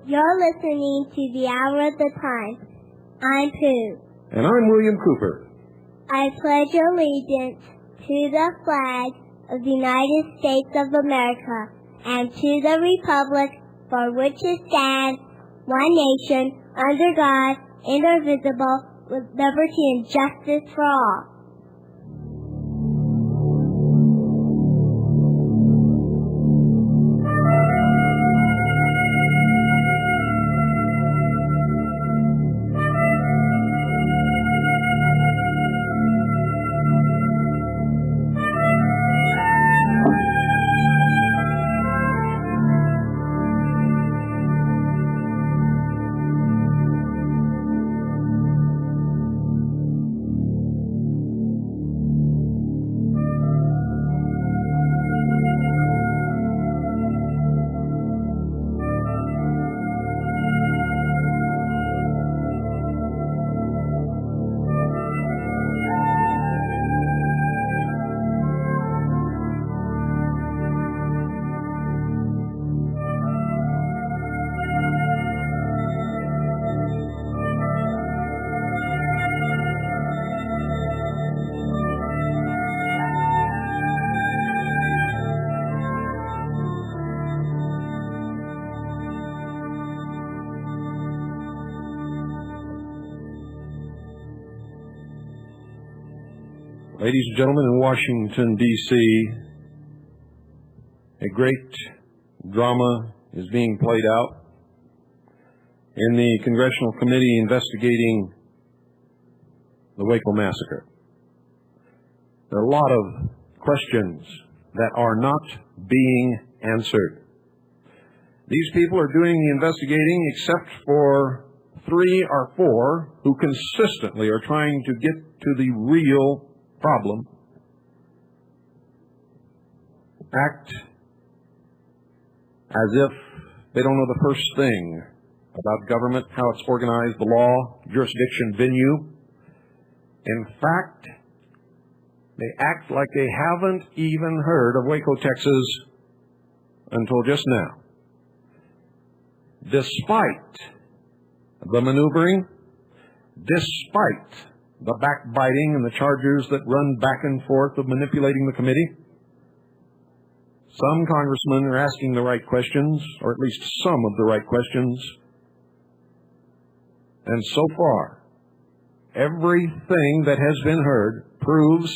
You're listening to the Hour of the Time. I'm Pooh. And I'm William Cooper. I pledge allegiance to the flag of the United States of America and to the republic for which it stands, one nation, under God, indivisible, with liberty and justice for all. Ladies and gentlemen, in Washington, D.C., a great drama is being played out in the Congressional Committee investigating the Waco massacre. There are a lot of questions that are not being answered. These people are doing the investigating except for 3 or 4 who consistently are trying to get to the real problem, act as if they don't know the first thing about government, how it's organized, the law, jurisdiction, venue. In fact, they act like they haven't even heard of Waco, Texas until just now. Despite the maneuvering, despite the backbiting and the charges that run back and forth of manipulating the committee, some congressmen are asking the right questions, or at least some of the right questions. And so far, everything that has been heard proves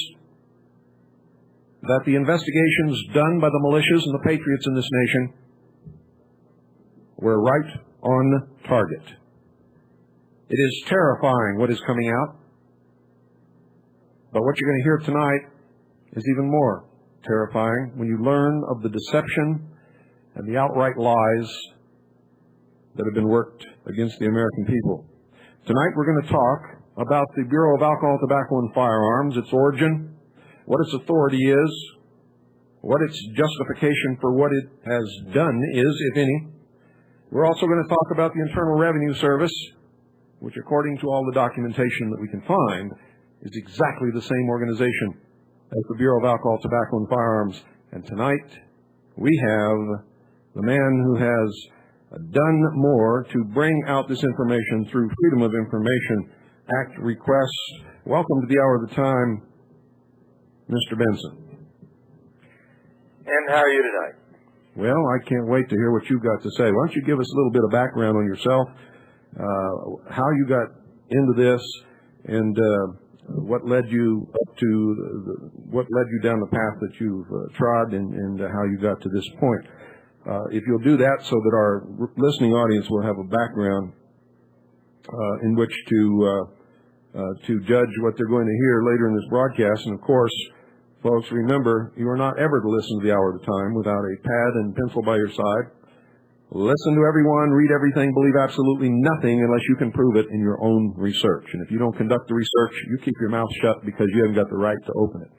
that the investigations done by the militias and the patriots in this nation were right on target. It is terrifying what is coming out. But what you're going to hear tonight is even more terrifying when you learn of the deception and the outright lies that have been worked against the American people. Tonight we're going to talk about the Bureau of Alcohol, Tobacco, and Firearms, its origin, what its authority is, what its justification for what it has done is, if any. We're also going to talk about the Internal Revenue Service, which according to all the documentation that we can find, is exactly the same organization as the Bureau of Alcohol, Tobacco, and Firearms. And tonight, we have the man who has done more to bring out this information through Freedom of Information Act requests. Welcome to the Hour of the Time, Mr. Bentson. And how are you tonight? Well, I can't wait to hear what you've got to say. Why don't you give us a little bit of background on yourself, how you got into this, and what led you up to what led you down the path that you've trod, and how you got to this point. If you'll do that, so that our listening audience will have a background in which to judge what they're going to hear later in this broadcast. And of course, folks, remember, you are not ever to listen to the Hour at a Time without a pad and pencil by your side. Listen to everyone, read everything, believe absolutely nothing unless you can prove it in your own research. And if you don't conduct the research, you keep your mouth shut because you haven't got the right to open it.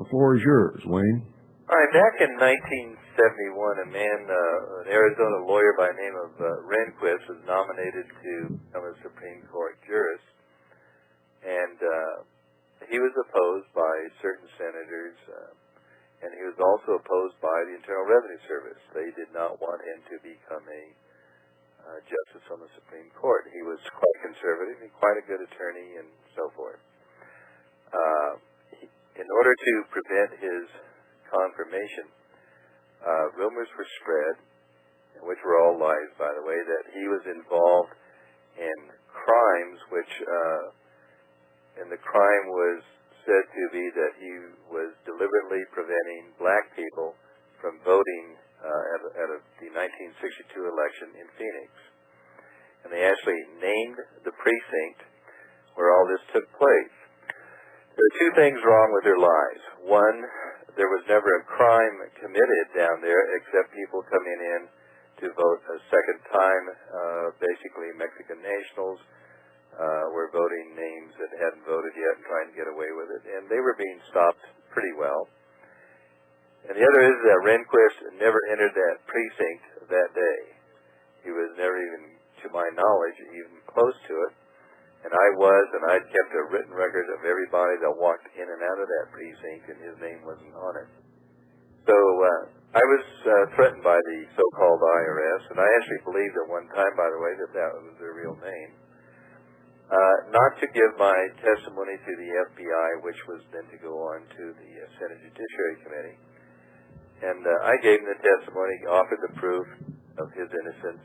The floor is yours, Wayne. All right, back in 1971, a man, an Arizona lawyer by the name of Rehnquist, was nominated to become a Supreme Court jurist. And he was opposed by certain senators, and he was also opposed by the Internal Revenue Service. They did not want him to become a justice on the Supreme Court. He was quite conservative and quite a good attorney and so forth. In order to prevent his confirmation, rumors were spread, which were all lies, by the way, that he was involved in crimes and the crime was said to be that he was deliberately preventing black people from voting at the 1962 election in Phoenix. And they actually named the precinct where all this took place. There are two things wrong with their lies. One, there was never a crime committed down there except people coming in to vote a second time. Basically, Mexican nationals were voting names that hadn't voted yet and trying to get away with it. And they were being stopped pretty well. And the other is that Rehnquist never entered that precinct that day. He was never even, to my knowledge, even close to it. And I was, and I'd kept a written record of everybody that walked in and out of that precinct, and his name wasn't on it. So I was threatened by the so-called IRS, and I actually believed at one time, by the way, that that was their real name. Not to give my testimony to the FBI, which was then to go on to the Senate Judiciary Committee. And I gave him the testimony, offered the proof of his innocence,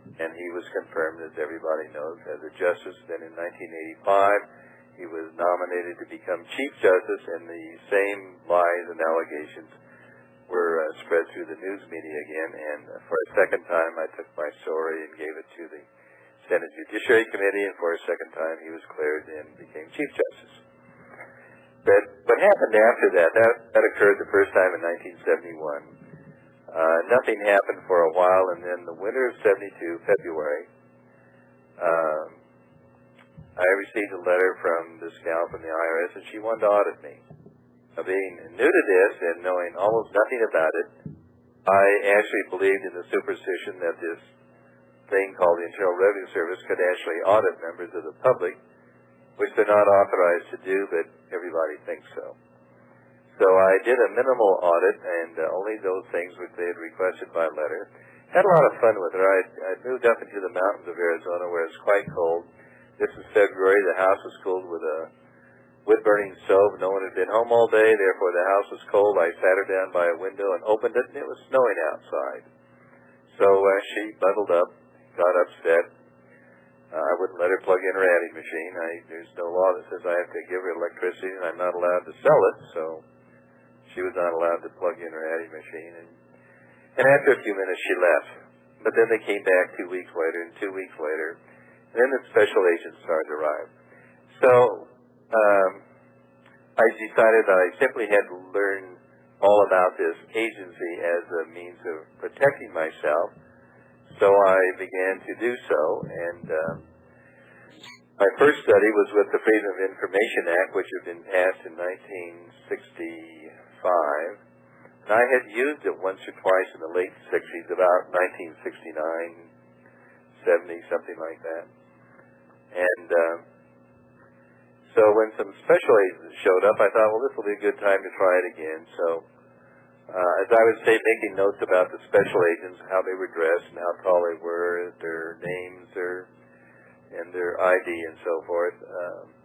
and he was confirmed, as everybody knows, as a justice. Then in 1985, he was nominated to become Chief Justice, and the same lies and allegations were spread through the news media again. And for a second time, I took my story and gave it to the Senate Judiciary Committee, and for a second time he was cleared and became Chief Justice. But what happened after that, that occurred the first time in 1971. Nothing happened for a while, and then the winter of 72, February, I received a letter from this gal from the IRS, and she wanted to audit me. Being new to this and knowing almost nothing about it, I actually believed in the superstition that this thing called the Internal Revenue Service could actually audit members of the public, which they're not authorized to do, but everybody thinks so. So I did a minimal audit, and only those things which they had requested by letter. Had a lot of fun with her. I moved up into the mountains of Arizona where it's quite cold. This was February. The house was cooled with a wood-burning stove. No one had been home all day, therefore the house was cold. I sat her down by a window and opened it, and it was snowing outside. So she bundled up, got upset. I wouldn't let her plug in her adding machine. There's no law that says I have to give her electricity, and I'm not allowed to sell it, so she was not allowed to plug in her adding machine. And after a few minutes, she left. But then they came back 2 weeks later, and 2 weeks later, and then the special agents started to arrive. So I decided that I simply had to learn all about this agency as a means of protecting myself. So I began to do so, and my first study was with the Freedom of Information Act, which had been passed in 1965. And I had used it once or twice in the late 60s, about 1969, 70, something like that. And so when some special agents showed up, I thought, well, this will be a good time to try it again. So as I was making notes about the special agents, how they were dressed and how tall they were, their names, and their ID and so forth,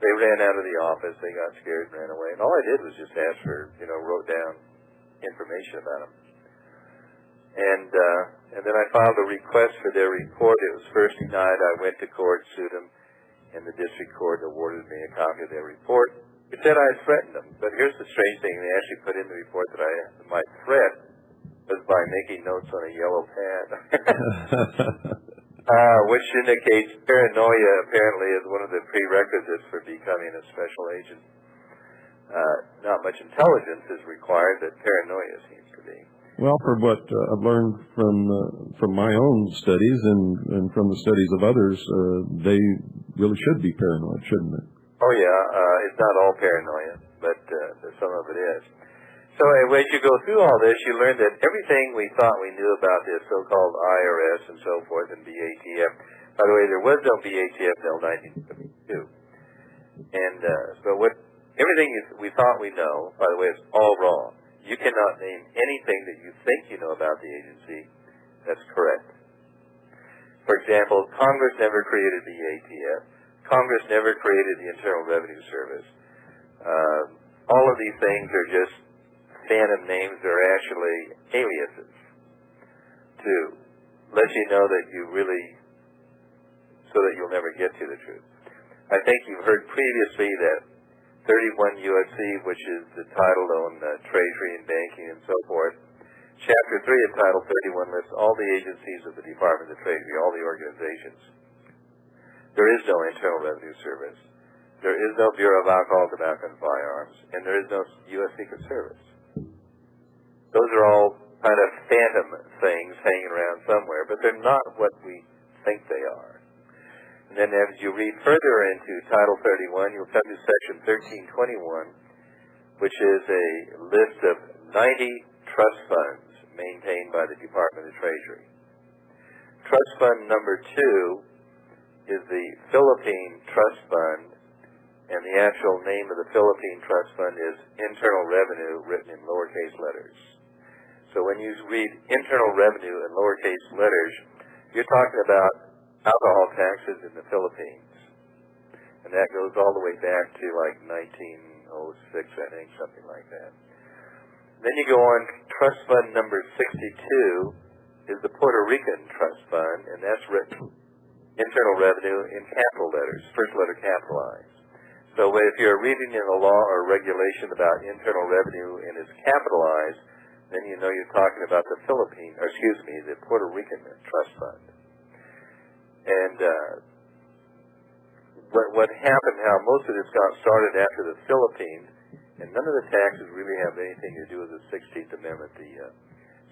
they ran out of the office. They got scared and ran away. And all I did was just ask for, wrote down information about them. And then I filed a request for their report. It was first denied. I went to court, sued them in the district court court awarded me a copy of their report. It said I had threatened them, but here's the strange thing. They actually put in the report that my threat was by making notes on a yellow pad, which indicates paranoia apparently is one of the prerequisites for becoming a special agent. Not much intelligence is required, but paranoia seems to be. Well, for what I've learned from my own studies and from the studies of others, they really should be paranoid, shouldn't they? Oh yeah, it's not all paranoia, but some of it is. So as you go through all this, you learn that everything we thought we knew about this so-called IRS and so forth and BATF. By the way, there was no BATF until 1972, and so everything we thought we know, by the way, is all wrong. You cannot name anything that you think you know about the agency that's correct. For example, Congress never created the ATF. Congress never created the Internal Revenue Service. All of these things are just phantom names. They're actually aliases to let you know that you really, so that you'll never get to the truth. I think you've heard previously that 31 U.S.C., which is the title on Treasury and banking and so forth. Chapter 3 of Title 31 lists all the agencies of the Department of the Treasury, all the organizations. There is no Internal Revenue Service. There is no Bureau of Alcohol, Tobacco, and Firearms, and there is no U.S. Secret Service. Those are all kind of phantom things hanging around somewhere, but they're not what we think they are. And then as you read further into Title 31, you'll come to Section 1321, which is a list of 90 trust funds maintained by the Department of Treasury. Trust fund number 2 is the Philippine Trust Fund, and the actual name of the Philippine Trust Fund is Internal Revenue, written in lowercase letters. So when you read Internal Revenue in lowercase letters, you're talking about alcohol taxes in the Philippines. And that goes all the way back to like 1906, I think, something like that. Then you go on, Trust Fund number 62 is the Puerto Rican Trust Fund, and that's written Internal Revenue in capital letters, first letter capitalized. So if you're reading in a law or regulation about internal revenue and it's capitalized, then you know you're talking about the the Puerto Rican Trust Fund. And what happened, how most of this got started after the Philippines, and none of the taxes really have anything to do with the 16th Amendment. The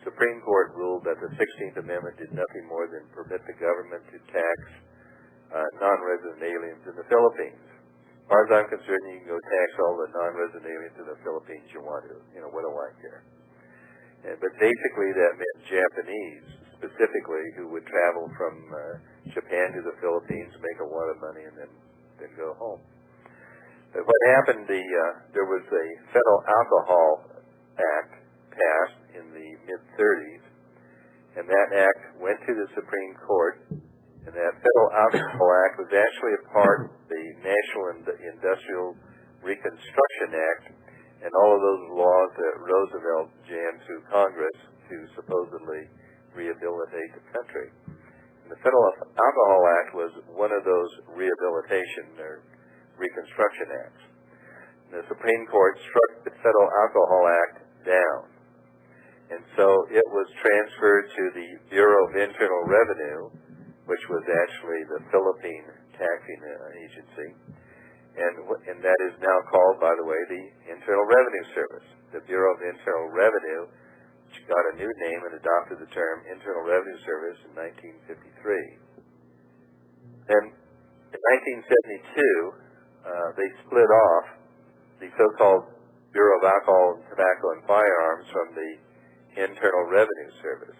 Supreme Court ruled that the 16th Amendment did nothing more than permit the government to tax non-resident aliens in the Philippines. As far as I'm concerned, you can go tax all the non-resident aliens in the Philippines you want to. What do I care? But basically that meant Japanese, specifically, who would travel from Japan to the Philippines, make a lot of money, and then go home. But what happened, there was a Federal Alcohol Act passed in the mid-30s, and that act went to the Supreme Court, and that Federal Alcohol Act was actually a part of the National Industrial Reconstruction Act, and all of those laws that Roosevelt jammed through Congress to supposedly rehabilitate the country. And the Federal Alcohol Act was one of those rehabilitation or Reconstruction Acts. And the Supreme Court struck the Federal Alcohol Act down. And so it was transferred to the Bureau of Internal Revenue, which was actually the Philippine taxing agency. And that is now called, by the way, the Internal Revenue Service. The Bureau of Internal Revenue, which got a new name and adopted the term Internal Revenue Service in 1953. And in 1972, they split off the so-called Bureau of Alcohol, Tobacco, and Firearms from the Internal Revenue Service.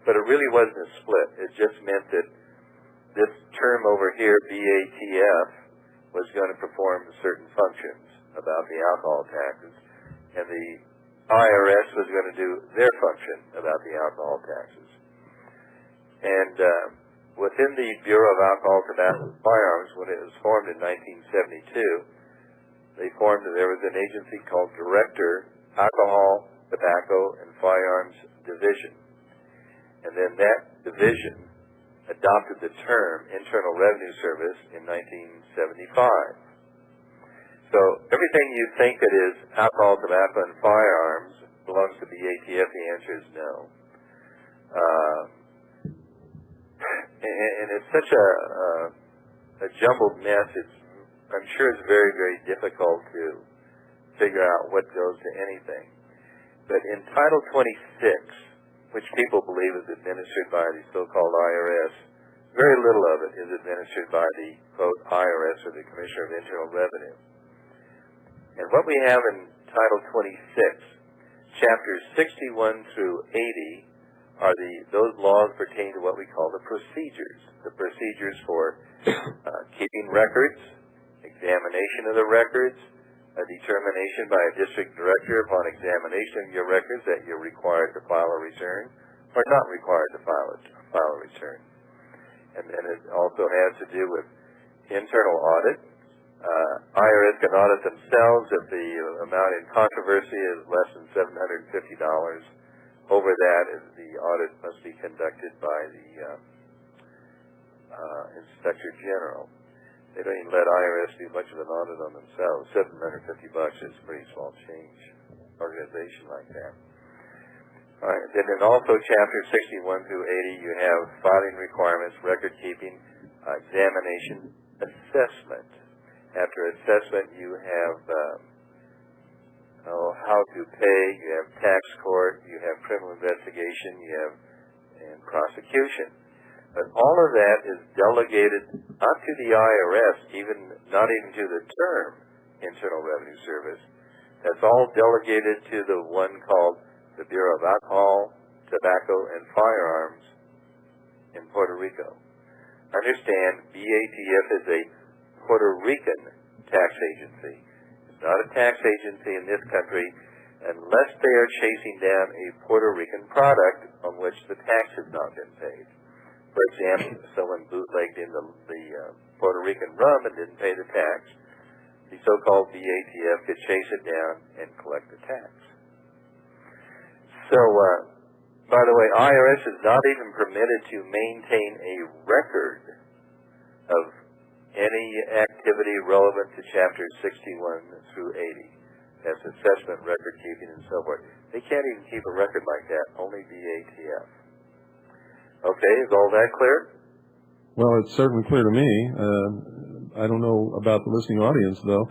But it really wasn't a split. It just meant that this term over here, BATF, was going to perform certain functions about the alcohol taxes, and the IRS was going to do their function about the alcohol taxes. And within the Bureau of Alcohol, Tobacco, and Firearms, when it was formed in 1972, there was an agency called Director, Alcohol, Tobacco, and Firearms Division. And then that division adopted the term Internal Revenue Service in 1975. So everything you think that is alcohol, tobacco, and firearms belongs to BATF. The answer is no. And it's such a jumbled mess. I'm sure it's very, very difficult to figure out what goes to anything. But in Title 26, which people believe is administered by the so-called IRS, very little of it is administered by the, quote, IRS, or the Commissioner of Internal Revenue. And what we have in Title 26, Chapters 61 through 80, are those laws pertain to what we call the procedures for keeping records, examination of the records, a determination by a district director upon examination of your records that you're required to file a return or not required to file a return. And then it also has to do with internal audit. IRS can audit themselves if the amount in controversy is less than $750. Over that, the audit must be conducted by the Inspector General. They don't even let IRS do much of an audit on themselves. $750 is pretty small change, organization like that. All right. Then in also Chapter 61 through 80, you have filing requirements, record keeping, examination, assessment. After assessment, you have how to pay, you have tax court, you have criminal investigation, you have and prosecution. But all of that is delegated not to the IRS, not even to the term Internal Revenue Service. That's all delegated to the one called the Bureau of Alcohol, Tobacco, and Firearms in Puerto Rico. Understand, BATF is a Puerto Rican tax agency. It's not a tax agency in this country unless they are chasing down a Puerto Rican product on which the tax has not been paid. For example, if someone bootlegged in the Puerto Rican rum and didn't pay the tax, the so-called BATF could chase it down and collect the tax. So, by the way, IRS is not even permitted to maintain a record of any activity relevant to Chapters 61 through 80. That's assessment, record keeping, and so forth. They can't even keep a record like that, only BATF. Okay, is all that clear? Well, it's certainly clear to me. I don't know about the listening audience, though.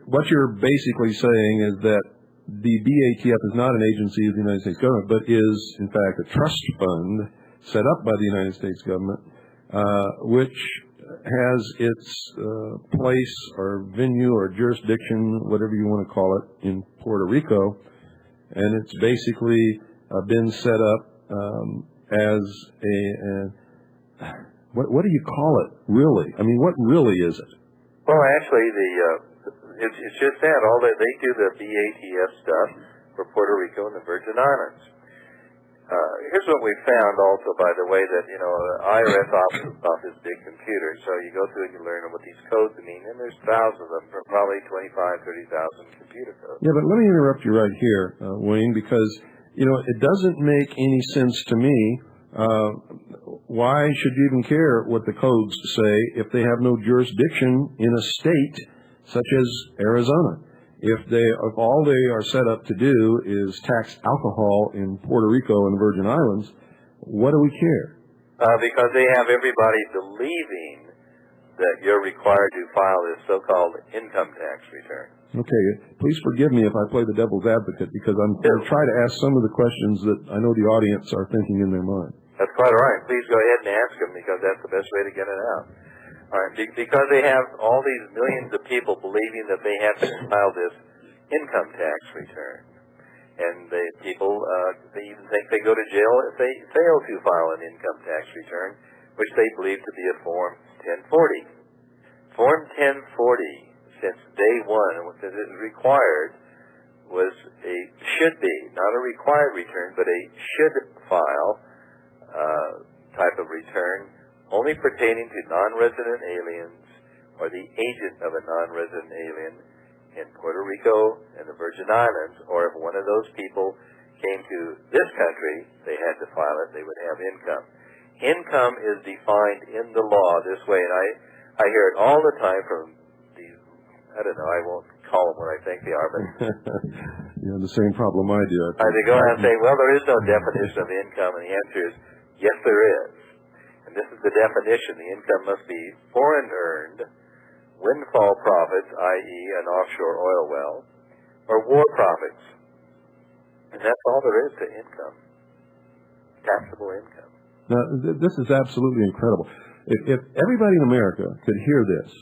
What you're basically saying is that the BATF is not an agency of the United States government, but is, in fact, a trust fund set up by the United States government, which has its place or venue or jurisdiction, whatever you want to call it, in Puerto Rico. And it's basically been set up as what do you call it, really? I mean, what really is it? Well, actually, it's just that. They do the BATF stuff for Puerto Rico and the Virgin Islands. Here's what we found also, by the way, that, IRS operates off this big computer. So you go through and you learn what these codes mean, and there's thousands of them, probably 25,000, 30,000 computer codes. Yeah, but let me interrupt you right here, Wayne, because, it doesn't make any sense to me. Why should you even care what the codes say if they have no jurisdiction in a state such as Arizona? If all they are set up to do is tax alcohol in Puerto Rico and the Virgin Islands, what do we care? Because they have everybody believing that you're required to file this so-called income tax return. Okay, please forgive me if I play the devil's advocate, because I'm going to try to ask some of the questions that I know the audience are thinking in their mind. That's quite all right. Please go ahead and ask them, because that's the best way to get it out. All right, because they have all these millions of people believing that they have to file this income tax return. And they even think they go to jail if they fail to file an income tax return, which they believe to be a Form 1040. Form 1040, since day one, what it is required, was should be, not a required return, but a should file type of return, only pertaining to non-resident aliens or the agent of a non-resident alien in Puerto Rico and the Virgin Islands, or if one of those people came to this country, they had to file it, they would have income. income is defined in the law this way, and I hear it all the time from these, I don't know, I won't call them what I think they are, but you have the same problem I do. they go out and say, well, there is no definition of income, and the answer is, yes, there is. And this is the definition. The income must be foreign earned, windfall profits, i.e. an offshore oil well, or war profits. And that's all there is to income, taxable income. Now, this is absolutely incredible. If everybody in America could hear this,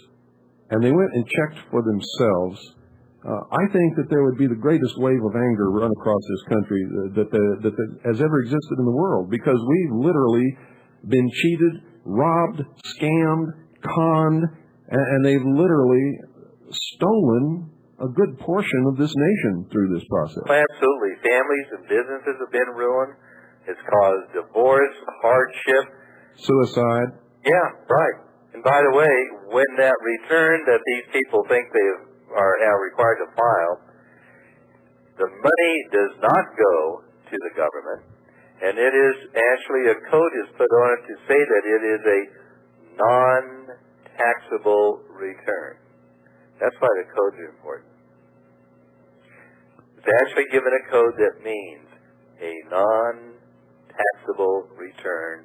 and they went and checked for themselves, I think that there would be the greatest wave of anger run across this country that has ever existed in the world, because we've literally been cheated, robbed, scammed, conned, and they've literally stolen a good portion of this nation through this process. Absolutely. Families and businesses have been ruined. It's caused divorce, hardship, suicide. Yeah, right. And by the way, when that return that these people think they are required to file, the money does not go to the government, and it is actually a code is put on it to say that it is a non-taxable return. That's why the codes are important. It's actually given a code that means a non-taxable return.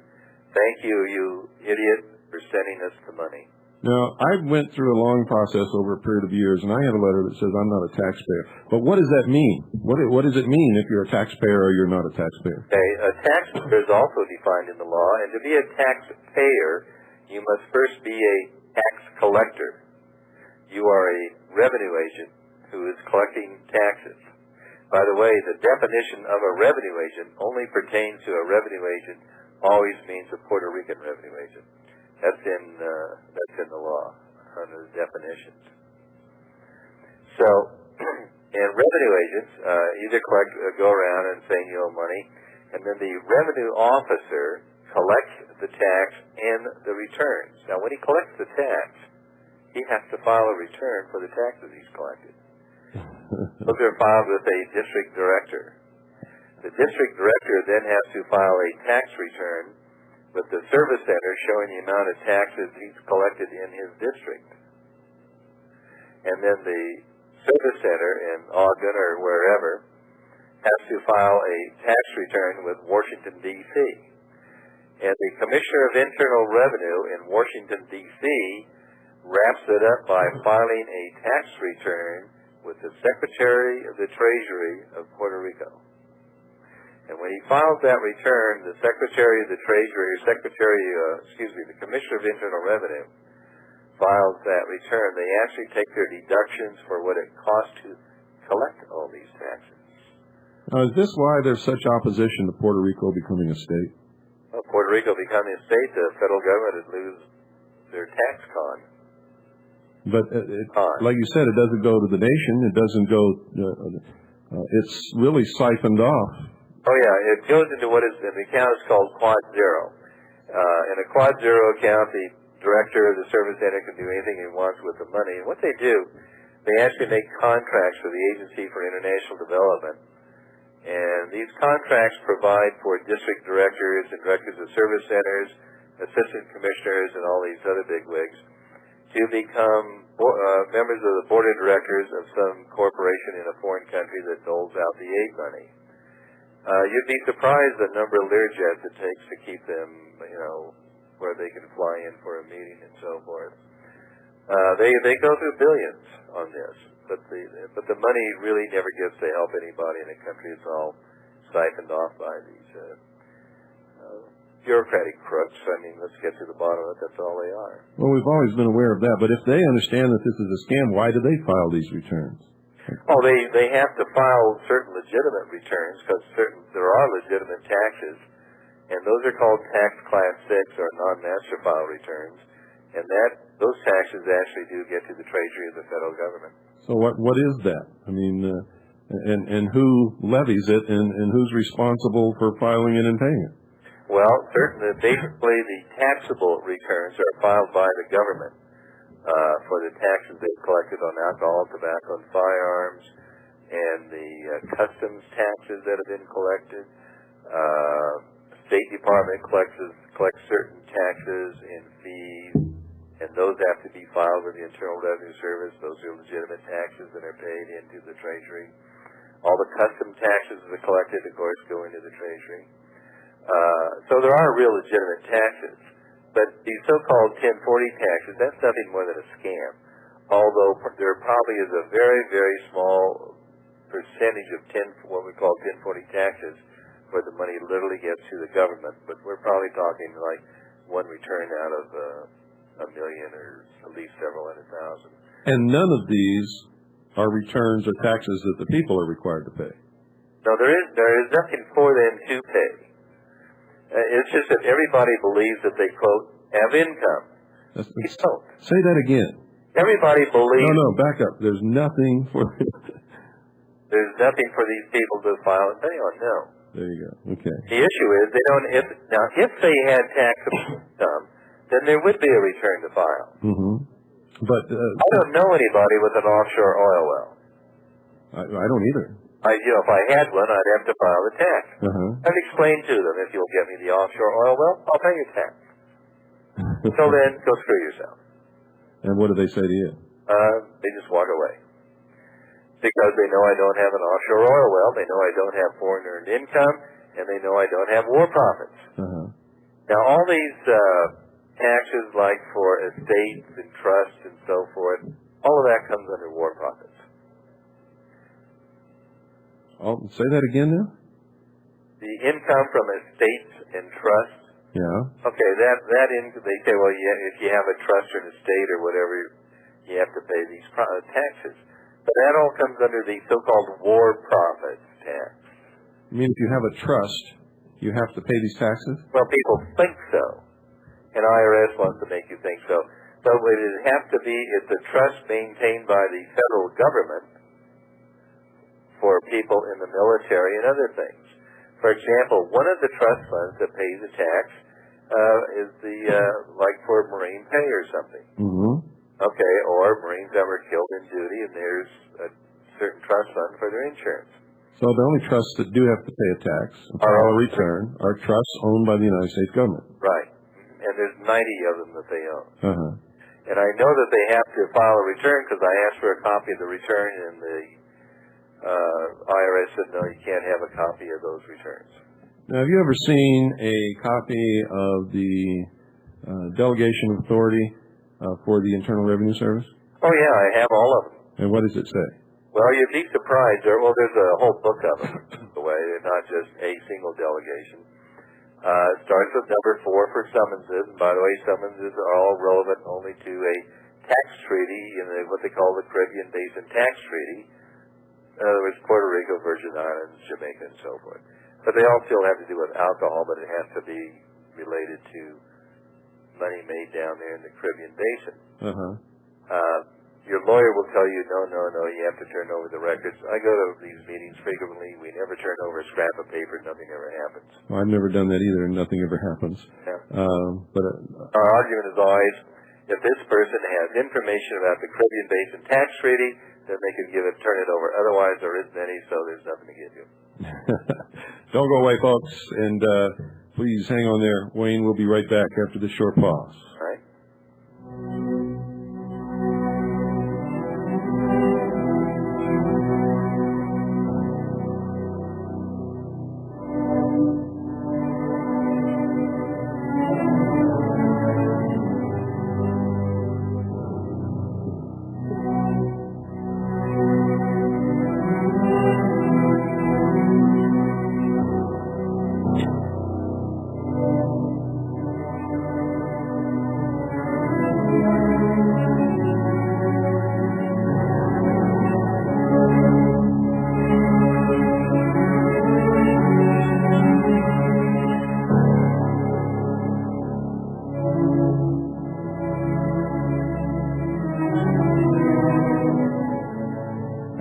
Thank you, you idiot, for sending us the money. Now, I went through a long process over a period of years, and I have a letter that says I'm not a taxpayer. But what does that mean? What does it mean if you're a taxpayer or you're not a taxpayer? Okay, a taxpayer is also defined in the law, and to be a taxpayer, you must first be a tax collector. You are a revenue agent who is collecting taxes. By the way, the definition of a revenue agent only pertains to a revenue agent, always means a Puerto Rican revenue agent. That's in the law under the definitions. So, and revenue agents either go around and say you owe money, and then the revenue officer collects the tax and the returns. Now, when he collects the tax, he has to file a return for the taxes he's collected. Those are filed with a district director. The district director then has to file a tax return with the service center showing the amount of taxes he's collected in his district. And then the service center in Ogden or wherever has to file a tax return with Washington, D.C. And the Commissioner of Internal Revenue in Washington, D.C. wraps it up by filing a tax return with the Secretary of the Treasury of Puerto Rico. And when he files that return, the Secretary of the Treasury, the Commissioner of Internal Revenue, files that return. They actually take their deductions for what it costs to collect all these taxes. Now, is this why there's such opposition to Puerto Rico becoming a state? Well, Puerto Rico becoming a state, the federal government would lose their tax con. But like you said, it doesn't go to the nation. It doesn't go. It's really siphoned off. Oh yeah, it goes into what is an account is called Quad Zero. In a Quad Zero account, the director of the service center can do anything he wants with the money. And what they do, they actually make contracts for the Agency for International Development. And these contracts provide for district directors and directors of service centers, assistant commissioners, and all these other bigwigs to become members of the board of directors of some corporation in a foreign country that doles out the aid money. You'd be surprised the number of Learjets it takes to keep them, where they can fly in for a meeting and so forth. They go through billions on this, but the money really never gets to help anybody in the country. It's all siphoned off by these bureaucratic crooks. I mean, let's get to the bottom of it. That's all they are. Well, we've always been aware of that, but if they understand that this is a scam, why do they file these returns? Oh, they have to file certain legitimate returns because there are legitimate taxes, and those are called tax class 6 or non-master file returns, and those taxes actually do get to the Treasury of the federal government. So what is that? I mean, and who levies it, and who's responsible for filing it and paying it? Well, basically the taxable returns are filed by the government for the taxes they've collected on alcohol, tobacco, and firearms, and the customs taxes that have been collected, State Department collects certain taxes and fees, and those have to be filed with the Internal Revenue Service. Those are legitimate taxes that are paid into the Treasury. All the custom taxes that are collected, of course, go into the Treasury. So there are real legitimate taxes. But these so-called 1040 taxes, that's nothing more than a scam. Although there probably is a very, very small percentage of what we call 1040 taxes where the money literally gets to the government. But we're probably talking like one return out of a million or at least several 100,000. And none of these are returns or taxes that the people are required to pay. No, there is nothing for them to pay. It's just that everybody believes that they, quote, have income. We don't. Say that again. Everybody believes... No, back up. There's nothing for... There's nothing for these people to file and pay on, no. There you go. Okay. The issue is they don't... If they had taxable income, then there would be a return to file. Mm-hmm. But... I don't know anybody with an offshore oil well. I don't either. If I had one, I'd have to file the tax. I'd explain to them, if you'll get me the offshore oil well, I'll pay your tax. So then, go screw yourself. And what do they say to you? They just walk away. Because they know I don't have an offshore oil well, they know I don't have foreign earned income, and they know I don't have war profits. Now, all these taxes, like for estates and trusts and so forth, all of that comes under war profits. Say that again now? The income from estates and trusts. Yeah. Okay, that income, they say, well, if you have a trust or an estate or whatever, you have to pay these taxes. But that all comes under the so-called war profits tax. You mean if you have a trust, you have to pay these taxes? Well, people think so. And IRS wants to make you think so. But what it has to be is a trust maintained by the federal government for people in the military and other things. For example, one of the trust funds that pays a tax is like for Marine pay or something. Okay, or Marines that were killed in duty, and there's a certain trust fund for their insurance. So the only trusts that do have to pay a tax and file a return are trusts owned by the United States government. Right. And there's 90 of them that they own. And I know that they have to file a return because I asked for a copy of the return, and the IRS said, no, you can't have a copy of those returns. Now, have you ever seen a copy of the delegation of authority for the Internal Revenue Service? Oh, yeah, I have all of them. And what does it say? Well, you'd be surprised. There's a whole book of them, by the way. They're not just a single delegation. It starts with number 4 for summonses. And by the way, summonses are all relevant only to a tax treaty in what they call the Caribbean Basin Tax Treaty. In other words, Puerto Rico, Virgin Islands, Jamaica, and so forth. But they all still have to do with alcohol, but it has to be related to money made down there in the Caribbean Basin. Your lawyer will tell you, no, you have to turn over the records. I go to these meetings frequently. We never turn over a scrap of paper. Nothing ever happens. Well, I've never done that either, and nothing ever happens. Yeah. Our argument is always, if this person has information about the Caribbean Basin Tax Treaty, then they can turn it over. Otherwise, there isn't any, so there's nothing to give you. Don't go away, folks, and please hang on there. Wayne will be right back after this short pause. All right.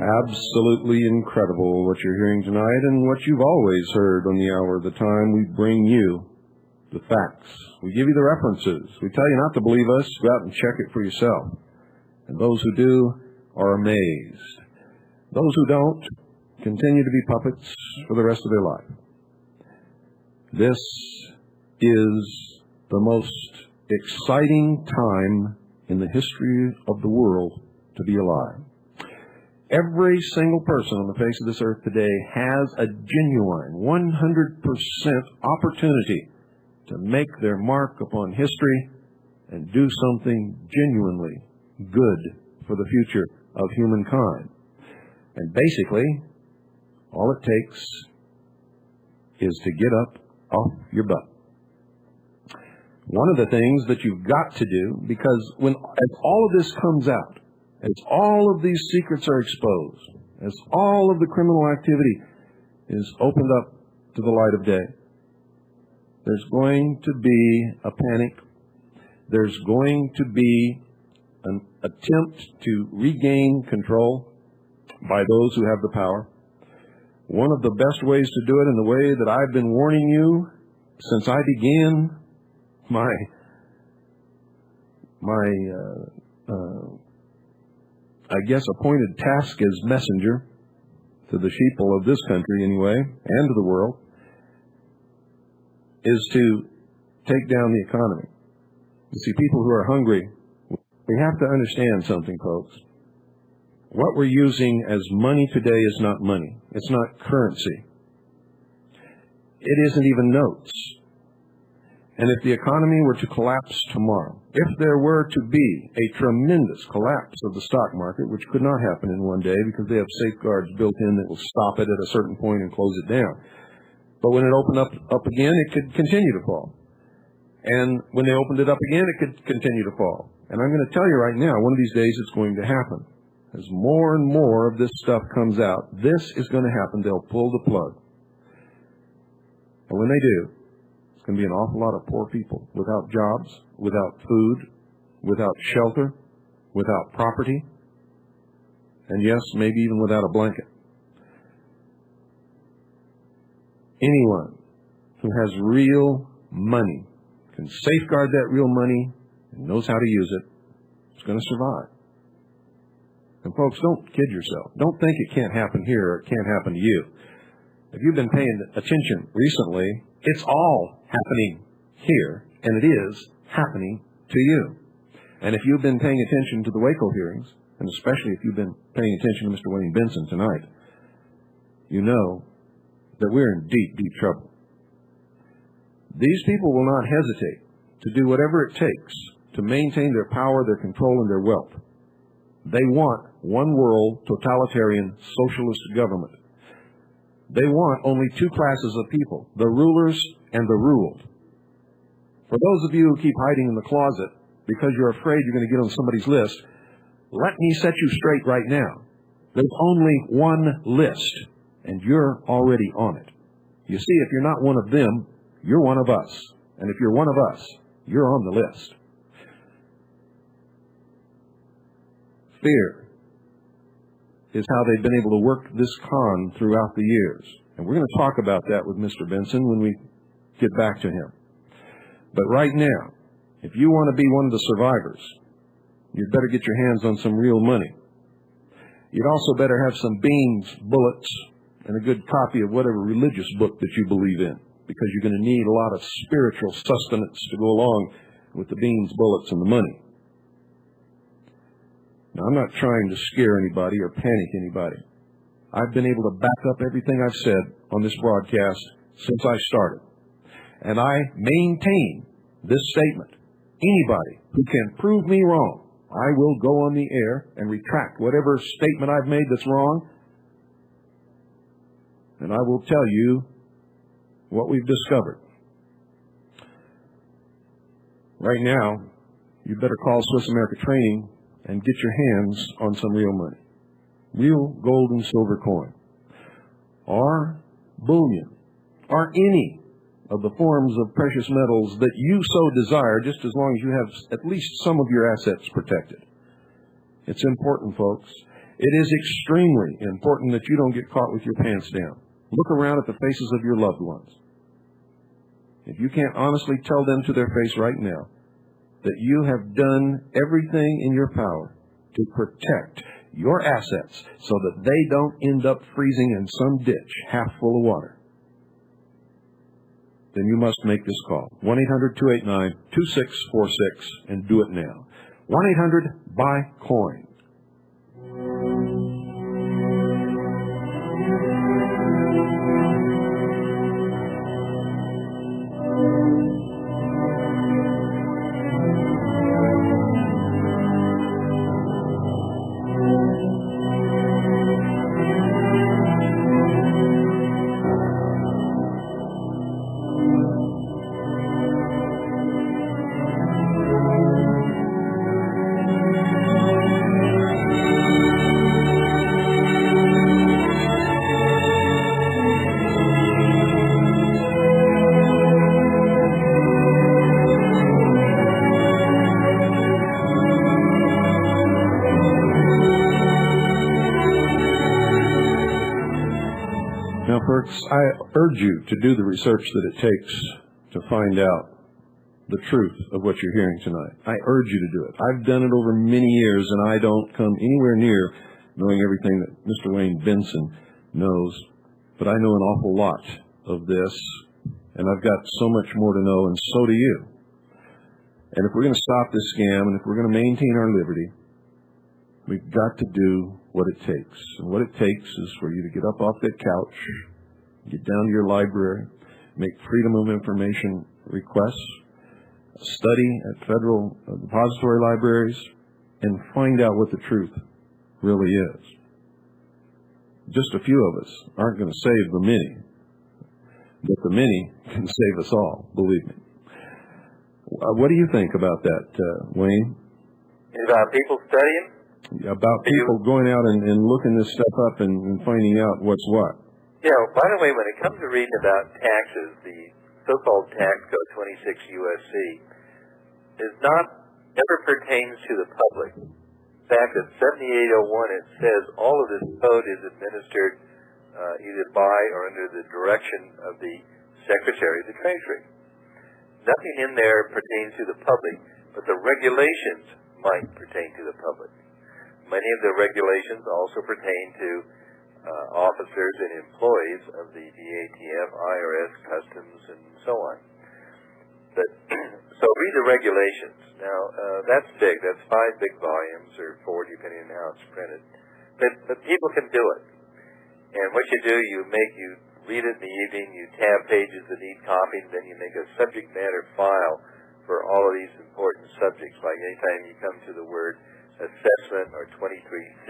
Absolutely incredible what you're hearing tonight and what you've always heard on the Hour of the Time. We bring you the facts. We give you the references. We tell you not to believe us. Go out and check it for yourself. And those who do are amazed. Those who don't continue to be puppets for the rest of their life. This is the most exciting time in the history of the world to be alive. Every single person on the face of this earth today has a genuine 100% opportunity to make their mark upon history and do something genuinely good for the future of humankind. And basically, all it takes is to get up off your butt. One of the things that you've got to do, because as all of this comes out, as all of these secrets are exposed, as all of the criminal activity is opened up to the light of day, there's going to be a panic. There's going to be an attempt to regain control by those who have the power. One of the best ways to do it, in the way that I've been warning you since I began my appointed task as messenger to the sheeple of this country anyway, and to the world, is to take down the economy. You see, people who are hungry, we have to understand something, folks. What we're using as money today is not money. It's not currency. It isn't even notes. And if the economy were to collapse tomorrow, if there were to be a tremendous collapse of the stock market, which could not happen in one day because they have safeguards built in that will stop it at a certain point and close it down. But when it opened up again, it could continue to fall. And when they opened it up again, it could continue to fall. And I'm going to tell you right now, one of these days it's going to happen. As more and more of this stuff comes out, this is going to happen. They'll pull the plug. And when they do, it's going to be an awful lot of poor people without jobs, without food, without shelter, without property, and yes, maybe even without a blanket. Anyone who has real money, can safeguard that real money, and knows how to use it, is going to survive. And folks, don't kid yourself. Don't think it can't happen here or it can't happen to you. If you've been paying attention recently, it's all happening here, and it is happening to you. And if you've been paying attention to the Waco hearings, and especially if you've been paying attention to Mr. Wayne Bentson tonight, you know that we're in deep, deep trouble. These people will not hesitate to do whatever it takes to maintain their power, their control, and their wealth. They want one world, totalitarian, socialist government. They want only two classes of people, the rulers and the ruled. For those of you who keep hiding in the closet because you're afraid you're going to get on somebody's list, let me set you straight right now. There's only one list, and you're already on it. You see, if you're not one of them, you're one of us. And if you're one of us, you're on the list. Fear is how they've been able to work this con throughout the years. And we're going to talk about that with Mr. Bentson when we get back to him. But right now, if you want to be one of the survivors, you'd better get your hands on some real money. You'd also better have some beans, bullets, and a good copy of whatever religious book that you believe in, because you're going to need a lot of spiritual sustenance to go along with the beans, bullets, and the money. Now, I'm not trying to scare anybody or panic anybody. I've been able to back up everything I've said on this broadcast since I started. And I maintain this statement. Anybody who can prove me wrong, I will go on the air and retract whatever statement I've made that's wrong. And I will tell you what we've discovered. Right now, you better call Swiss America Training and get your hands on some real money. Real gold and silver coin. Or bullion. Or any of the forms of precious metals that you so desire, just as long as you have at least some of your assets protected. It's important, folks. It is extremely important that you don't get caught with your pants down. Look around at the faces of your loved ones. If you can't honestly tell them to their face right now that you have done everything in your power to protect your assets so that they don't end up freezing in some ditch half full of water, then you must make this call. 1-800-289-2646, and do it now. 1-800-BUY-COIN. Now, folks, I urge you to do the research that it takes to find out the truth of what you're hearing tonight. I urge you to do it. I've done it over many years, and I don't come anywhere near knowing everything that Mr. Wayne Bentson knows, but I know an awful lot of this, and I've got so much more to know, and so do you. And if we're going to stop this scam, and if we're going to maintain our liberty, we've got to do what it takes. And what it takes is for you to get up off that couch, get down to your library, make Freedom of Information requests, study at federal depository libraries, and find out what the truth really is. Just a few of us aren't going to save the many, but the many can save us all, believe me. What do you think about that, Wayne? About people studying? About people going out and looking this stuff up and finding out what's what. Yeah, by the way, when it comes to reading about taxes, the so-called tax code 26 USC is not, never pertains to the public. In fact, at 7801 it says all of this code is administered either by or under the direction of the Secretary of the Treasury. Nothing in there pertains to the public, but the regulations might pertain to the public. Many of the regulations also pertain to officers and employees of the DATF, IRS, Customs, and so on. But so read the regulations. Now, that's big. That's 5 big volumes, or 4, depending on how it's printed. But people can do it. And what you do, you read it in the evening, you tab pages that need copying, then you make a subject matter file for all of these important subjects. Like anytime you come to the word assessment or 23C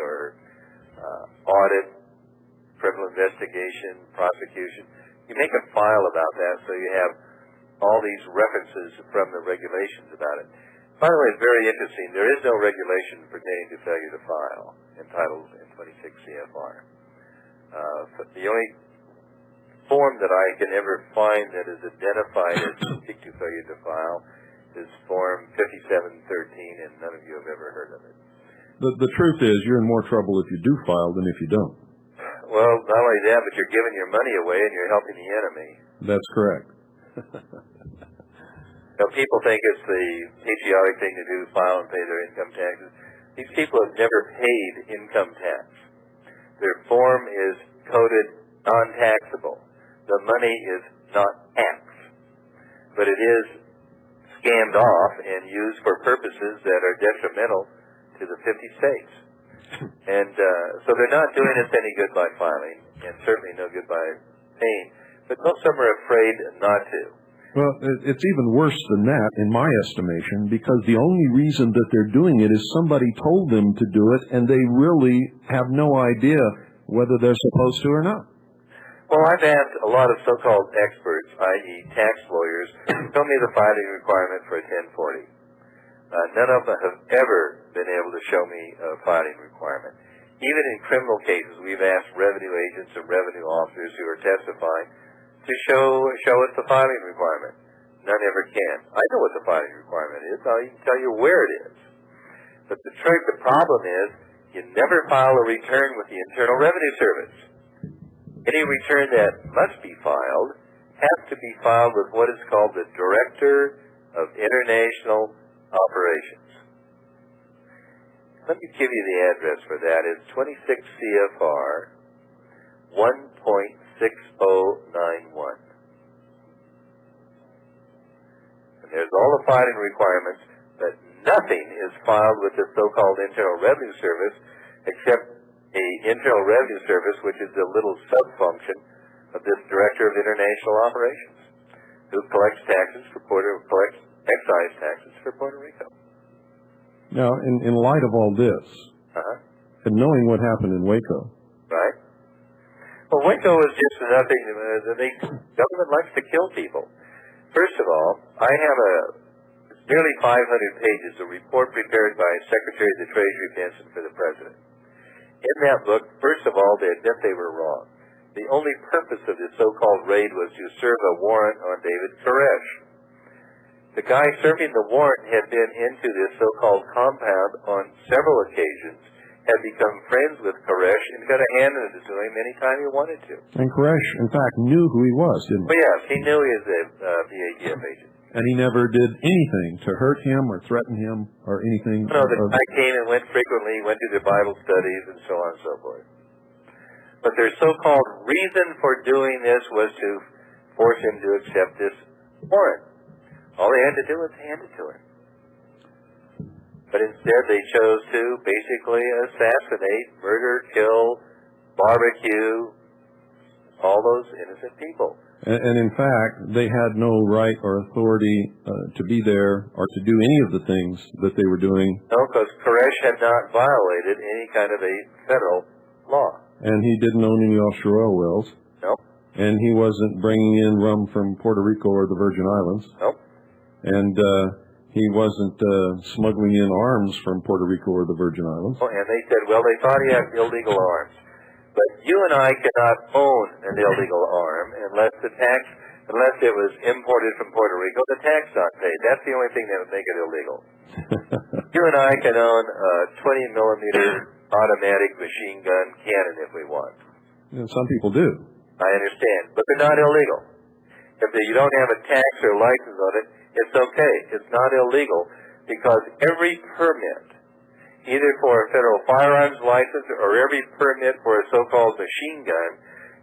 or audit, criminal investigation, prosecution, you make a file about that so you have all these references from the regulations about it. By the way, it's very interesting. There is no regulation pertaining to failure to file entitled in 26 CFR. The only form that I can ever find that is identified as seek to failure to file is Form 5713, and none of you have ever heard of it. The truth is, you're in more trouble if you do file than if you don't. Well, not only that, but you're giving your money away and you're helping the enemy. That's correct. Now, people think it's the patriotic thing to do, file and pay their income taxes. These people have never paid income tax. Their form is coded non-taxable. The money is not tax, but it is scammed off and used for purposes that are detrimental to the 50 states. And so they're not doing us any good by filing, and certainly no good by paying, but most of them are afraid not to. Well, it's even worse than that, in my estimation, because the only reason that they're doing it is somebody told them to do it, and they really have no idea whether they're supposed to or not. Well, I've asked a lot of so-called experts, i.e. tax lawyers, tell me the filing requirement for a 1040. None of them have ever been able to show me a filing requirement. Even in criminal cases, we've asked revenue agents and revenue officers who are testifying to show us the filing requirement. None ever can. I know what the filing requirement is. I'll even tell you where it is. But the problem is you never file a return with the Internal Revenue Service. Any return that must be filed has to be filed with what is called the Director of International Operations. Let me give you the address for that. It's 26 CFR 1.6091. And there's all the filing requirements, but nothing is filed with the so-called Internal Revenue Service except a Internal Revenue Service, which is a little sub-function of this Director of International Operations, who collects collects excise taxes for Puerto Rico. Now, in light of all this, and knowing what happened in Waco, right? Well, Waco is just nothing. The government likes to kill people. First of all, I have nearly 500 pages, a report prepared by Secretary of the Treasury Bentson for the President. In that book, first of all, they admit they were wrong. The only purpose of this so-called raid was to serve a warrant on David Koresh. The guy serving the warrant had been into this so-called compound on several occasions, had become friends with Koresh, and got a hand in it to him anytime he wanted to. And Koresh, in fact, knew who he was, didn't he? Well, yes, he knew he was a BATF agent. And he never did anything to hurt him or threaten him or anything? No, the guy came and went frequently, went to the Bible studies and so on and so forth. But their so-called reason for doing this was to force him to accept this warrant. All they had to do was hand it to him. But instead they chose to basically assassinate, murder, kill, barbecue all those innocent people. And in fact, they had no right or authority to be there or to do any of the things that they were doing. No, because Koresh had not violated any kind of a federal law. And he didn't own any offshore oil wells. Nope. And he wasn't bringing in rum from Puerto Rico or the Virgin Islands. Nope. And he wasn't smuggling in arms from Puerto Rico or the Virgin Islands. Oh, and they said, well, they thought he had illegal arms. But you and I cannot own an illegal arm unless it was imported from Puerto Rico. The tax not paid. That's the only thing that would make it illegal. You and I can own a 20-millimeter automatic machine gun cannon if we want. And some people do. I understand, but they're not illegal. If you don't have a tax or license on it, it's okay. It's not illegal because every permit, either for a federal firearms license or every permit for a so-called machine gun,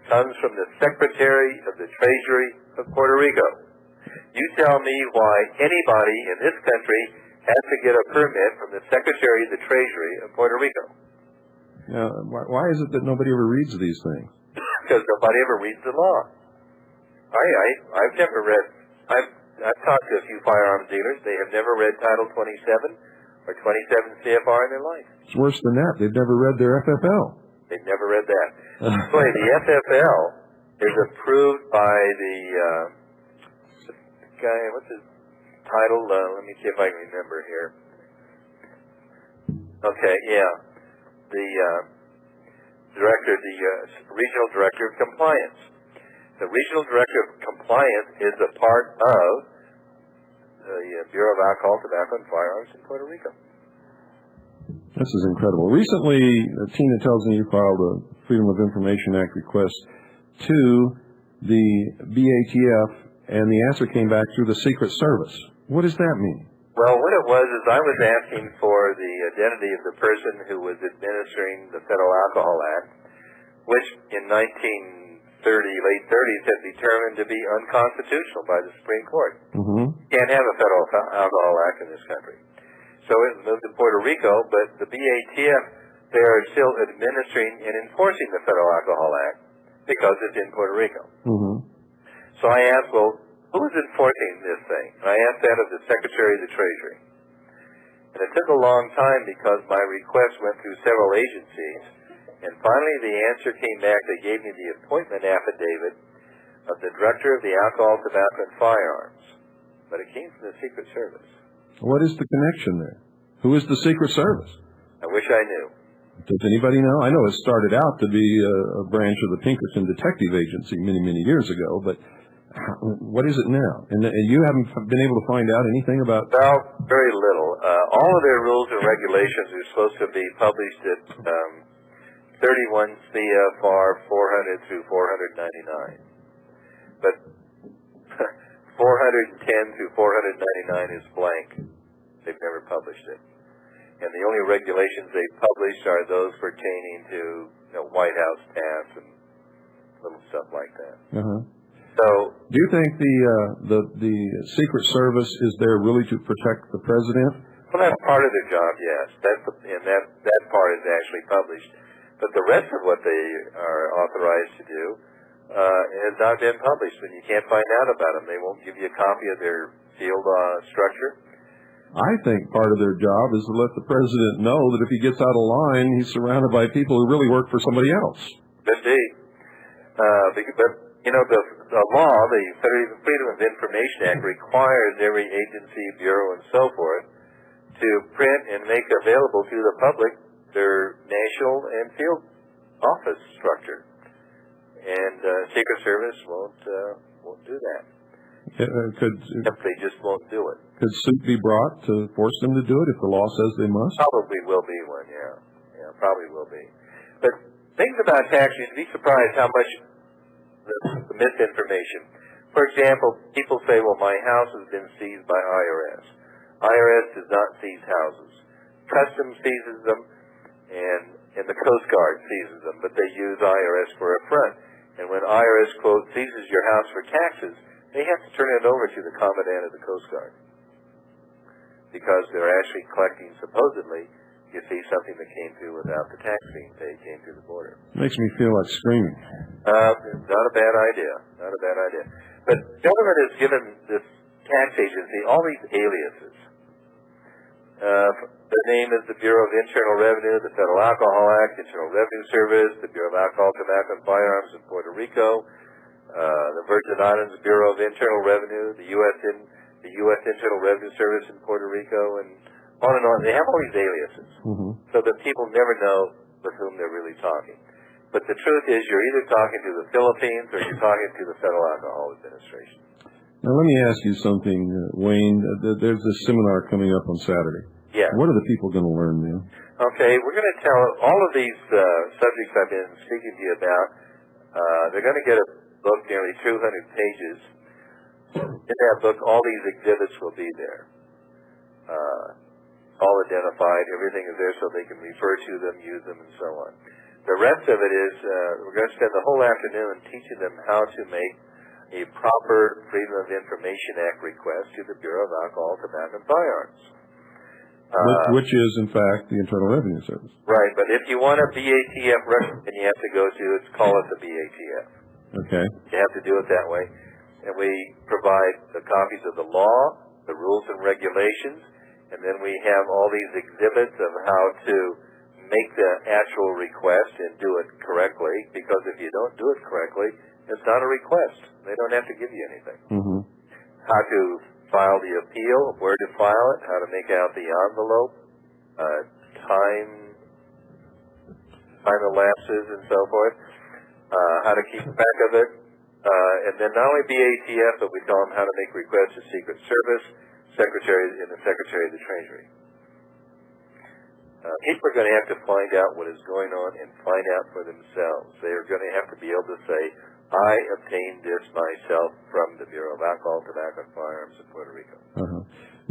comes from the Secretary of the Treasury of Puerto Rico. You tell me why anybody in this country has to get a permit from the Secretary of the Treasury of Puerto Rico. Now, why is it that nobody ever reads these things? Because nobody ever reads the law. I've never read. I've talked to a few firearms dealers. They have never read Title 27 or 27 CFR in their life. It's worse than that. They've never read their FFL. They've never read that. Boy, the FFL is approved by the guy. What's his title? Let me see if I can remember here. Okay, yeah, the director, the regional director of compliance. The regional director of compliance is a part of the Bureau of Alcohol, Tobacco, and Firearms in Puerto Rico. This is incredible. Recently, Tina tells me you filed a Freedom of Information Act request to the BATF, and the answer came back through the Secret Service. What does that mean? Well, what it was is I was asking for the identity of the person who was administering the Federal Alcohol Act, which in late 30s had determined to be unconstitutional by the Supreme Court. Mm-hmm. Can't have a Federal Alcohol Act in this country. So it moved to Puerto Rico, but the BATF, they are still administering and enforcing the Federal Alcohol Act because it's in Puerto Rico. Mm-hmm. So I asked, well, who is enforcing this thing? And I asked that of the Secretary of the Treasury. And it took a long time because my request went through several agencies. And finally the answer came back. They gave me the appointment affidavit of the Director of the Alcohol, Tobacco, and Firearms. But it came from the Secret Service. What is the connection there? Who is the Secret Service? I wish I knew. Does anybody know? I know it started out to be a branch of the Pinkerton Detective Agency many, many years ago, but what is it now? And you haven't been able to find out anything about... Well, very little. All of their rules and regulations are supposed to be published at 31 CFR 400 through 499. But 410 through 499 is blank. They've never published it. And the only regulations they've published are those pertaining to White House tasks and little stuff like that. Uh-huh. So, do you think the Secret Service is there really to protect the president? well, that's part of their job, yes. That part is actually published. But the rest of what they are authorized to do has not been published, and you can't find out about them. They won't give you a copy of their field structure. I think part of their job is to let the president know that if he gets out of line, he's surrounded by people who really work for somebody else. Indeed. But, you know, the law, the Freedom of Information Act, requires every agency, bureau, and so forth to print and make available to the public their national and field office structure. And Secret Service won't do that. They just won't do it. Could suit be brought to force them to do it if the law says they must? Probably will be one, yeah. Yeah, probably will be. But things about tax, you'd be surprised how much the misinformation. For example, people say, well, my house has been seized by IRS. IRS does not seize houses. Customs seizes them, and the Coast Guard seizes them, but they use IRS for a front. And when IRS, quote, seizes your house for taxes, they have to turn it over to the Commandant of the Coast Guard, because they're actually collecting, supposedly, you see, something that came through without the tax being paid, came through the border. Makes me feel like screaming. Not a bad idea. Not a bad idea. But government has given this tax agency all these aliases. The name is the Bureau of Internal Revenue, the Federal Alcohol Act, Internal Revenue Service, the Bureau of Alcohol, Tobacco, and Firearms in Puerto Rico, the Virgin Islands Bureau of Internal Revenue, the U.S. Internal Revenue Service in Puerto Rico, and on and on. They have all these aliases, so that people never know with whom they're really talking. But the truth is, you're either talking to the Philippines or you're talking to the Federal Alcohol Administration. Now, let me ask you something, Wayne. There's a seminar coming up on Saturday. Yeah. What are the people going to learn, man? Okay, we're going to tell all of these subjects I've been speaking to you about. They're going to get a book, nearly 200 pages. In that book, all these exhibits will be there. All identified, everything is there so they can refer to them, use them, and so on. The rest of it is, we're going to spend the whole afternoon teaching them how to make a proper Freedom of Information Act request to the Bureau of Alcohol, Tobacco, and Firearms. Which is, in fact, the Internal Revenue Service. Right, but if you want a BATF record, then you have to go to, call it the BATF. Okay. You have to do it that way. And we provide the copies of the law, the rules and regulations, and then we have all these exhibits of how to make the actual request and do it correctly, because if you don't do it correctly, it's not a request. They don't have to give you anything. How to file the appeal, where to file it, how to make out the envelope, time elapses and so forth, how to keep track of it, and then not only BATF, but we tell them how to make requests to Secret Service, Secretary of the Treasury. People are going to have to find out what is going on and find out for themselves. They are going to have to be able to say, I obtained this myself from the Bureau of Alcohol, Tobacco, and Firearms in Puerto Rico.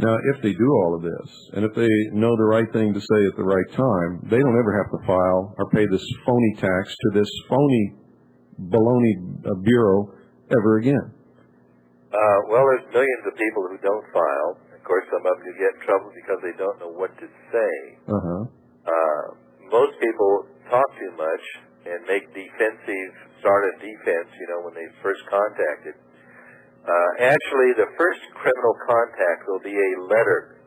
Now, if they do all of this, and if they know the right thing to say at the right time, they don't ever have to file or pay this phony tax to this phony baloney bureau ever again. Well, there's millions of people who don't file. Of course, some of them do get in trouble because they don't know what to say. Most people talk too much and make start a defense, when they first contacted. Actually, the first criminal contact will be a letter,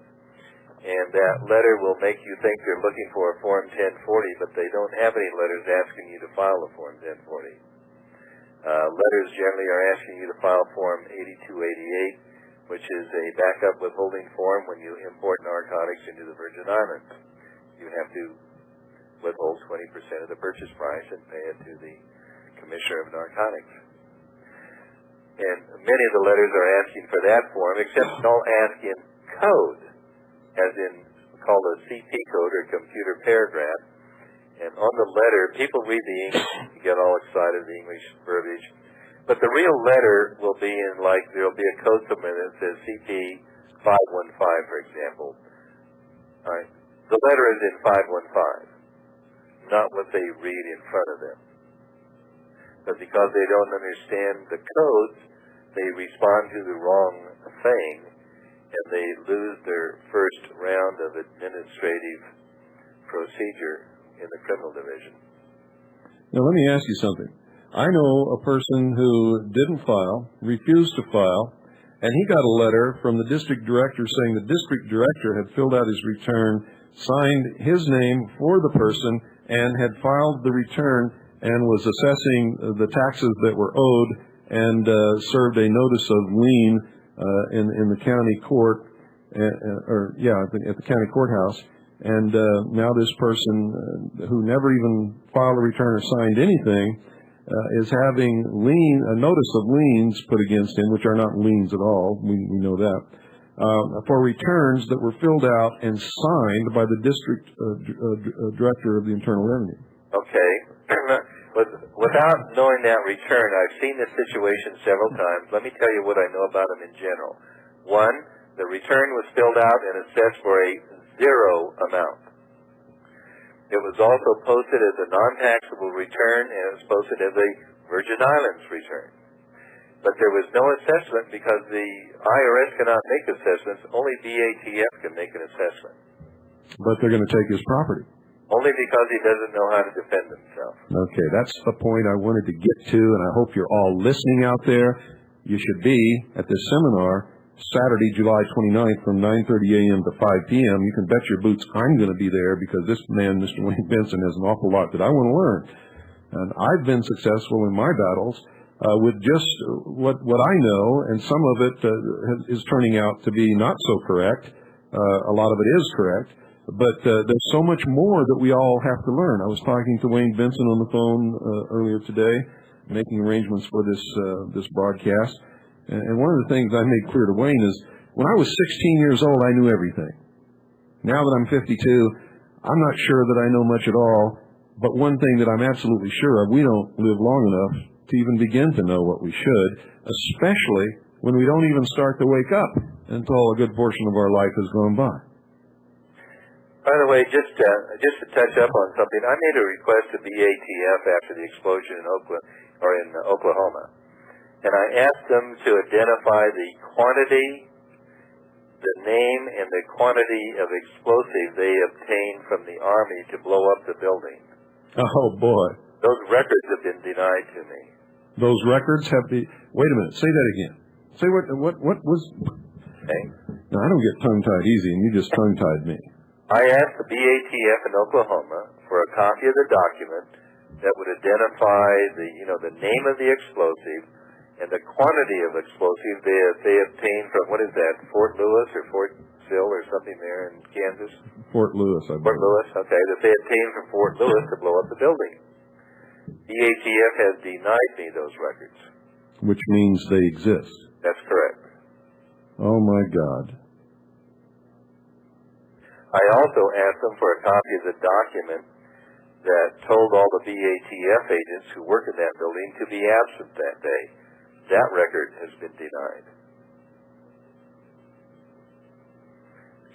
and that letter will make you think they're looking for a Form 1040, but they don't have any letters asking you to file a Form 1040. Letters generally are asking you to file Form 8288, which is a backup withholding form when you import narcotics into the Virgin Islands. You have to withhold 20% of the purchase price and pay it to the Commissioner of Narcotics. And many of the letters are asking for that form, except they all ask in code, as in called a CP code or computer paragraph. And on the letter, people read the English, get all excited, the English verbiage. But the real letter will be in, there'll be a code somewhere that says CP 515, for example. All right. The letter is in 515, not what they read in front of them. but because they don't understand the codes, they respond to the wrong thing, and they lose their first round of administrative procedure in the criminal division. Now, let me ask you something. I know a person who didn't file, refused to file, and he got a letter from the district director saying the district director had filled out his return, signed his name for the person, and had filed the return and was assessing the taxes that were owed and served a notice of lien in the county court, at the county courthouse. And now this person who never even filed a return or signed anything is having a notice of liens put against him, which are not liens at all. We know that. For returns that were filled out and signed by the district director of the Internal Revenue. Okay. Without knowing that return, I've seen this situation several times. Let me tell you what I know about them in general. One, the return was filled out and assessed for a zero amount. It was also posted as a non-taxable return, and it was posted as a Virgin Islands return. But there was no assessment because the IRS cannot make assessments. Only BATF can make an assessment. But they're going to take his property. Only because he doesn't know how to defend himself. Okay, that's the point I wanted to get to, and I hope you're all listening out there. You should be at this seminar Saturday, July 29th from 9:30 a.m. to 5 p.m. You can bet your boots I'm going to be there because this man, Mr. Wayne Bentson, has an awful lot that I want to learn. And I've been successful in my battles with just what I know, and some of it is turning out to be not so correct. A lot of it is correct. But there's so much more that we all have to learn. I was talking to Wayne Bentson on the phone earlier today, making arrangements for this broadcast. And one of the things I made clear to Wayne is when I was 16 years old, I knew everything. Now that I'm 52, I'm not sure that I know much at all. But one thing that I'm absolutely sure of, we don't live long enough to even begin to know what we should, especially when we don't even start to wake up until a good portion of our life has gone by. By the way, just to touch up on something, I made a request to BATF after the explosion in Oklahoma, and I asked them to identify the quantity, the name, and the quantity of explosive they obtained from the Army to blow up the building. Oh boy! Those records have been denied to me. Those records have been. Wait a minute. Say that again. Say what was? Okay. No, I don't get tongue-tied easy, and you just tongue-tied me. I asked the BATF in Oklahoma for a copy of the document that would identify the name of the explosive and the quantity of explosive they obtained from, what is that, Fort Lewis or Fort Sill or something there in Kansas? Fort Lewis, I believe. Fort Lewis, okay, that they obtained from Fort Lewis to blow up the building. BATF has denied me those records. Which means they exist. That's correct. Oh my God. I also asked them for a copy of the document that told all the BATF agents who work in that building to be absent that day. That record has been denied.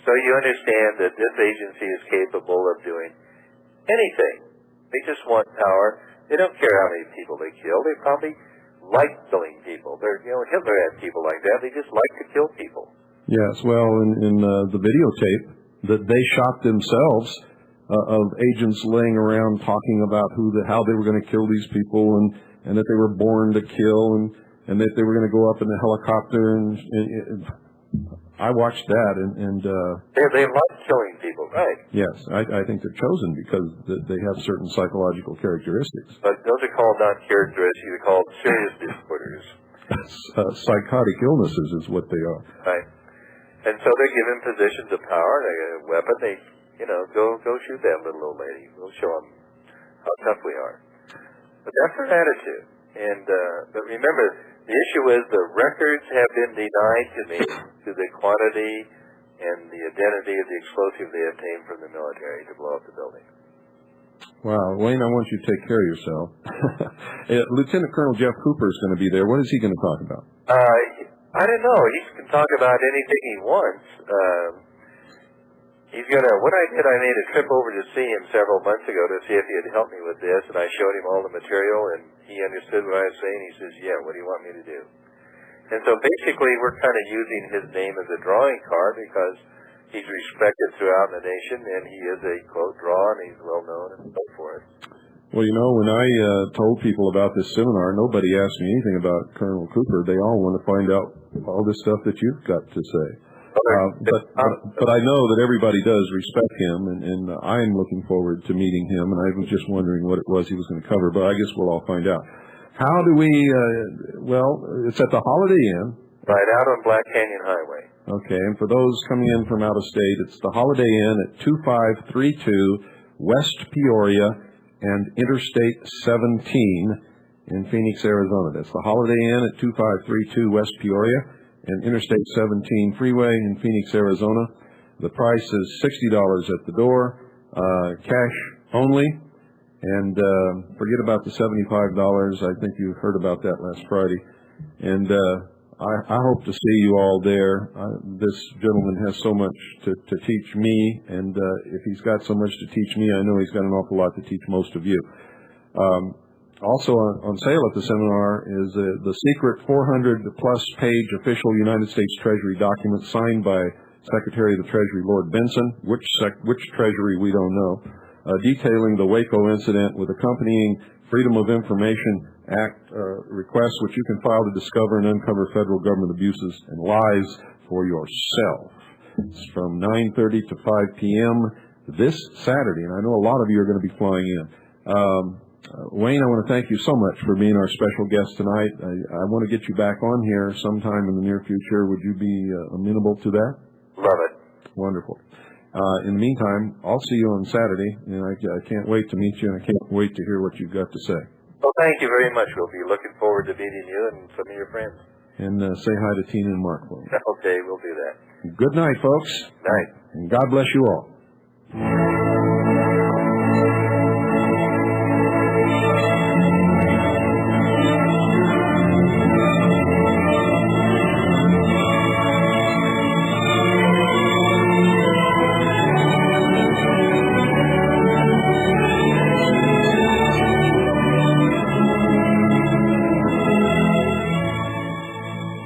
So you understand that this agency is capable of doing anything. They just want power. They don't care how many people they kill. They probably like killing people. Hitler had people like that. They just like to kill people. Yes, well, in the videotape that they shot themselves of agents laying around talking about how they were going to kill these people and that they were born to kill and that they were going to go up in a helicopter and I watched that and they like killing people, right? Yes, I think they're chosen because they have certain psychological characteristics. But those are called not characteristics; they're called serious disorders. Psychotic illnesses is what they are. Right. And so they're given positions of power. They get a weapon. They, go shoot that little old lady. We'll show them how tough we are. But that's their attitude. And but remember, the issue is the records have been denied to me to the quantity and the identity of the explosive they obtained from the military to blow up the building. Wow, Wayne, I want you to take care of yourself. Lieutenant Colonel Jeff Cooper is going to be there. What is he going to talk about? I don't know. He can talk about anything he wants. He's gonna. What I did, I made a trip over to see him several months ago to see if he had helped me with this, and I showed him all the material, and he understood what I was saying. He says, "Yeah, what do you want me to do?" And so basically, we're kind of using his name as a drawing card because he's respected throughout the nation, and he is a quote draw, and he's well known and so forth. Well, you know, when I told people about this seminar, nobody asked me anything about Colonel Cooper. They all want to find out all this stuff that you've got to say. But I know that everybody does respect him, and I'm looking forward to meeting him, and I was just wondering what it was he was going to cover, but I guess we'll all find out. How do we, well, it's at the Holiday Inn. Right out on Black Canyon Highway. Okay, and for those coming in from out of state, it's the Holiday Inn at 2532 West Peoria and Interstate 17 in Phoenix, Arizona. That's the Holiday Inn at 2532 West Peoria and Interstate 17 Freeway in Phoenix, Arizona. The price is $60 at the door, cash only, and forget about the $75. I think you heard about that last Friday. And I hope to see you all there. This gentleman has so much to teach me, and if he's got so much to teach me, I know he's got an awful lot to teach most of you. Also on sale at the seminar is the secret 400-plus page official United States Treasury document signed by Secretary of the Treasury Lord Bentson, which Treasury we don't know, detailing the Waco incident with accompanying Freedom of Information Act requests, which you can file to discover and uncover federal government abuses and lies for yourself. It's from 9:30 to 5 p.m. this Saturday, and I know a lot of you are going to be flying in. Wayne, I want to thank you so much for being our special guest tonight. I want to get you back on here sometime in the near future. Would you be amenable to that? Love it. Wonderful. In the meantime, I'll see you on Saturday, and I can't wait to meet you, and I can't wait to hear what you've got to say. Well, thank you very much. We'll be looking forward to meeting you and some of your friends. And say hi to Tina and Mark for me. Okay, we'll do that. Good night, folks. Night. And God bless you all.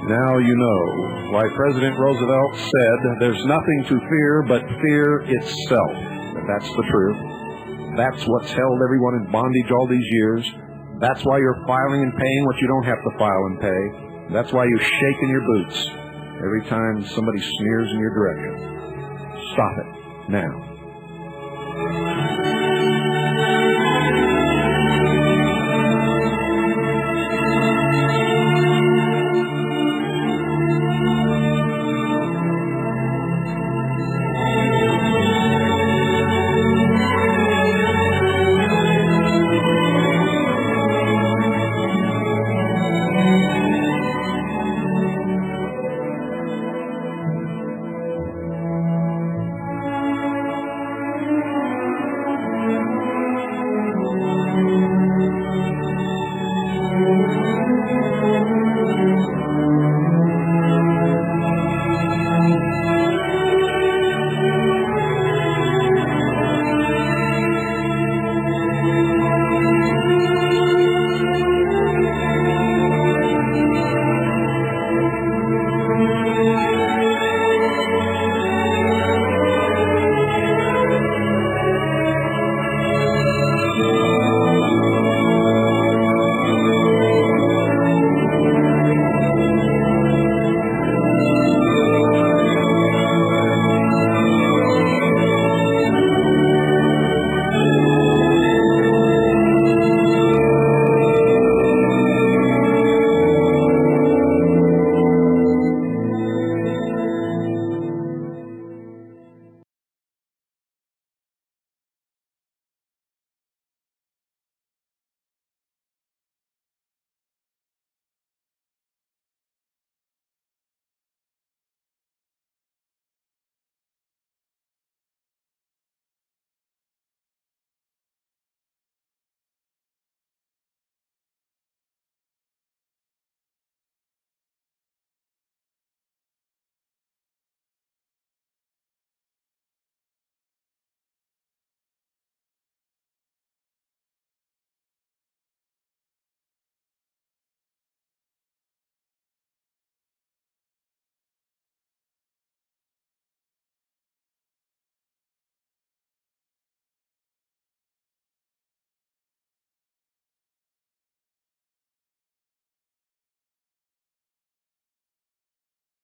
Now you know why President Roosevelt said there's nothing to fear but fear itself. And that's the truth. That's what's held everyone in bondage all these years. That's why you're filing and paying what you don't have to file and pay. That's why you shake in your boots every time somebody sneers in your direction. Stop it now.